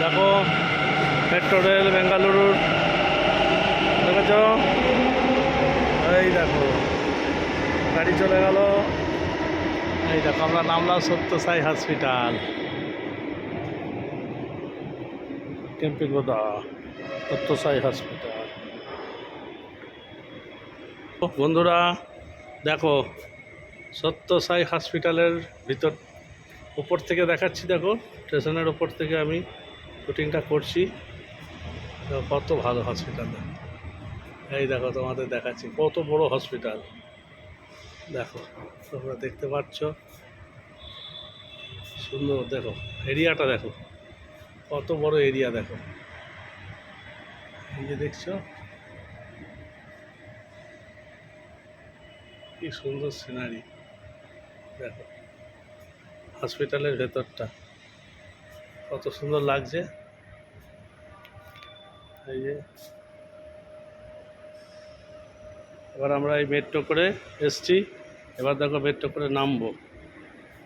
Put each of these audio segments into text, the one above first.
দেখো metro rail বেঙ্গালুরুর দেখেছ, এই দেখো গাড়ি চলে গেল। এই দেখো আমরা নামলাম সত্যসাই হসপিটাল, কেম্পিগোদা সত্যসাই হসপিটাল। বন্ধুরা দেখো সত্যসাই হসপিটালের ভিতর উপর থেকে দেখাচ্ছি। দেখো স্টেশনের ওপর থেকে আমি শুটিংটা করছি। কত ভালো হসপিটাল, এই দেখো তোমাদের দেখাচ্ছি কত বড় হসপিটাল। দেখো তোমরা দেখতে পাচ্ছ, সুন্দর। দেখো এরিয়াটা দেখো কত বড় এরিয়া। দেখো এই যে দেখছো কি সুন্দর সিনারি। দেখো হসপিটালের ভেতরটা কত সুন্দর লাগছে। এই যে এবার আমরা এই মেট্রো করে এসছি, এবার দেখো মেট্রো করে নামবো।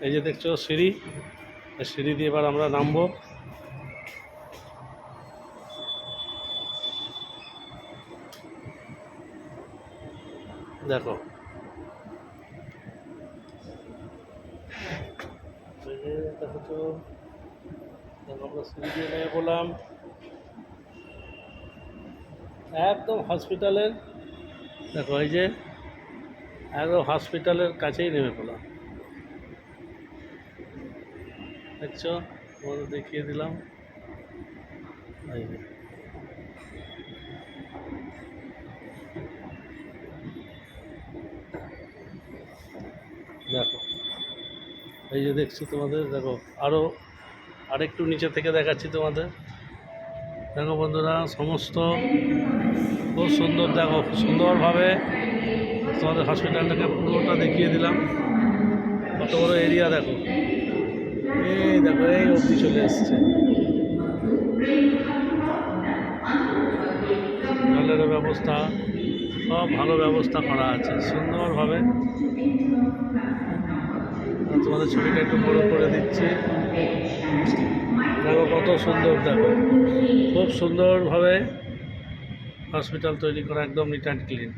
এই যে দেখছো সিঁড়ি, এই সিঁড়ি দিয়ে এবার আমরা নামবো। দেখো এই যে দেখো তো, দেখো আমরা সিঁড়ি দিয়ে নেমে বললাম একদম হসপিটালের। দেখো এই যে একদম হসপিটালের কাছেই নেমে পড়লাম। দেখছো তোমাদের দেখিয়ে দিলাম। এই যে দেখো, এই যে দেখছি তোমাদের। দেখো আরও আরেকটু নিচে থেকে দেখাচ্ছি তোমাদের। দেখো বন্ধুরা সমস্ত খুব সুন্দর, দেখো সুন্দরভাবে তোমাদের হসপিটালটাকে পুরোটা দেখিয়ে দিলাম। কত বড় এরিয়া দেখো, এই দেখো এই অবধি চলে এসছে। জলের ব্যবস্থা সব ভালো ব্যবস্থা করা আছে সুন্দরভাবে। তোমাদের ছবিটা একটু বড় করে দিচ্ছি। দেখো কত সুন্দর, দেখো খুব সুন্দরভাবে হসপিটাল তৈরি করা, একদম নিট অ্যান্ড ক্লিন।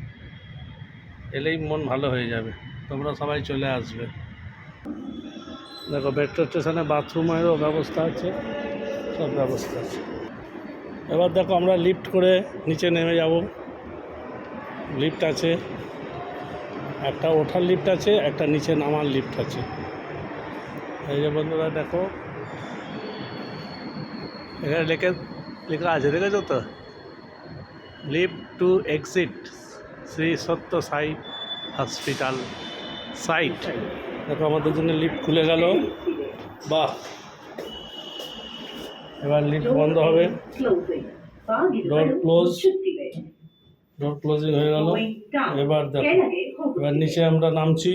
এলেই মন ভালো হয়ে যাবে, তোমরা সবাই চলে আসবে। দেখো মেট্রো স্টেশনে বাথরুমেরও ব্যবস্থা আছে, সব ব্যবস্থা আছে। এবার দেখো আমরা লিফট করে নিচে নেমে যাব। লিফট আছে, একটা ওঠার লিফট আছে, একটা নিচে নামার লিফট আছে। এই যে বন্ধুরা দেখো এখানে লেখা আছে, দেখেছো তো, লিফট টু এক্সিট শ্রী সত্য সাই হসপিটাল সাইট। দেখো আমাদের জন্য লিফট খুলে গেল, বাহ। এবার লিফট বন্ধ হবে, ডোর ক্লোজ, ডোর ক্লোজিং হয়ে গেল। এবার দেখো এবার নিচে আমরা নামছি।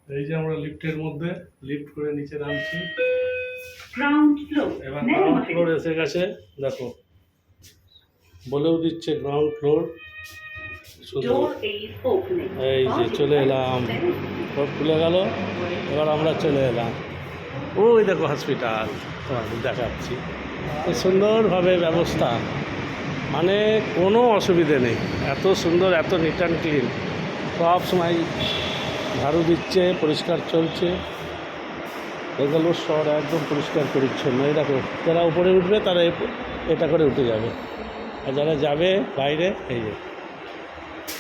এই যে আমরা লিফটের মধ্যে লিফট করে নিচে নামছি। এবার গ্রাউন্ড ফ্লোর এসে গেছে। দেখো বলেও দিচ্ছে গ্রাউন্ড ফ্লোর। এই যে চলে এলাম, ডোর খুলে গেল। এবার আমরা চলে এলাম, ওই দেখো হসপিটাল তোমাদের দেখাচ্ছি। খুব সুন্দরভাবে ব্যবস্থা, মানে কোনো অসুবিধে নেই, এত সুন্দর, এত নিট অ্যান্ড ক্লিন। সব সময় ঝাড়ু দিচ্ছে, পরিষ্কার চলছে। এগুলো শহর একদম পরিষ্কার পরিচ্ছন্ন। এই দেখো যারা উপরে উঠবে তারা এটা করে উঠে যাবে, আর যারা যাবে বাইরে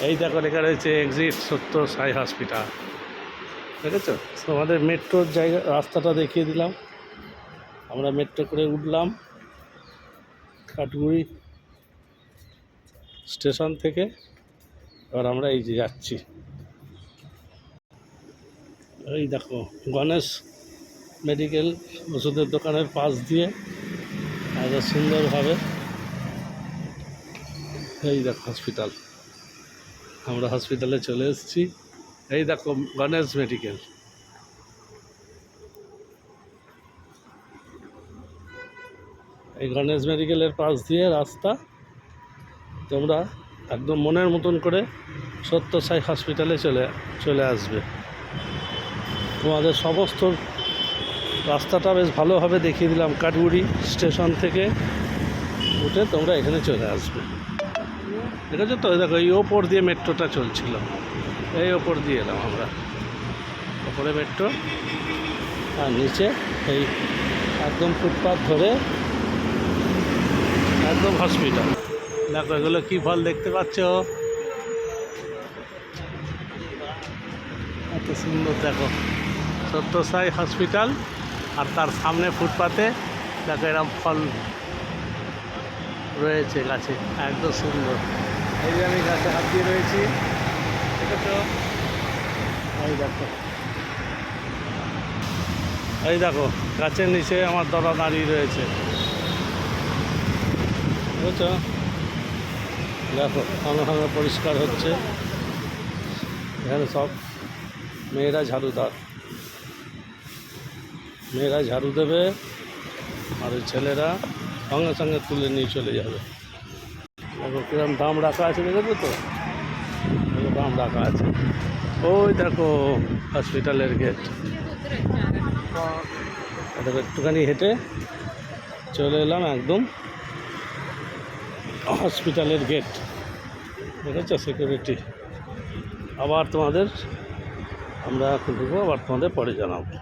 এই দেখো লেখা রয়েছে এক্সিট সত্য সাই হসপিটাল। দেখেছ, আমাদের মেট্রোর জায়গা রাস্তাটা দেখিয়ে দিলাম। আমরা মেট্রো করে উঠলাম কাঠগুড়ি স্টেশন থেকে। এবার আমরা এই যে যাচ্ছি। এই দেখো গণেশ মেডিকেল ওষুধের দোকানের পাশ দিয়ে এত সুন্দরভাবে। এই দেখো হসপিটাল, আমরা হসপিটালে চলে এসেছি। এই দেখো গণেশ মেডিকেল। এই গণেশ মেডিকেলের পাশ দিয়ে রাস্তা, তোমরা একদম মনের মতন করে সত্য সাই হসপিটালে চলে আসবে। তোমাদের সমস্ত রাস্তাটা বেশ ভালোভাবে দেখিয়ে দিলাম। কাঠগুড়ি স্টেশন থেকে উঠে তোমরা এখানে চলে আসবে, ঠিক আছে? তো দেখো এই ওপর দিয়ে মেট্রোটা চলছিল, এই ওপর দিয়ে এলাম আমরা, ওপরে মেট্রো, আর নিচে এই একদম ফুটপাথ ধরে একদম হসপিটাল। দেখো এগুলো কী ফল দেখতে পাচ্ছ, এত সুন্দর। দেখো সত্যসাই হসপিটাল, আর তার সামনে ফুটপাতে দেখো এরকম ফল রয়েছে গাছে, একদম সুন্দর। এই যে আমি গাছে হাত দিয়ে রয়েছি, ঠিক আছে? এই দেখো, এই দেখো গাছের নিচে আমার দাদা দাঁড়িয়ে রয়েছে, বুঝছো? দেখো খানা পরিষ্কার হচ্ছে, এখানে সব মেয়েরা ঝাড়ুদার, মেয়েরা ঝাড়ু দেবে, আর ওই ছেলেরা সঙ্গে সঙ্গে তুলে নিয়ে চলে যাবে। দেখো কিরম দাম রাখা আছে, দেখেছো তো? দাম রাখা আছে। ওই দেখো হসপিটালের গেট, দেখো একটুখানি হেঁটে চলে এলাম একদম হসপিটালের গেট, দেখেছো? সিকিউরিটি। আবার তোমাদের আমরা এখন ঢুকবো, আবার তোমাদের পরে জানাবো।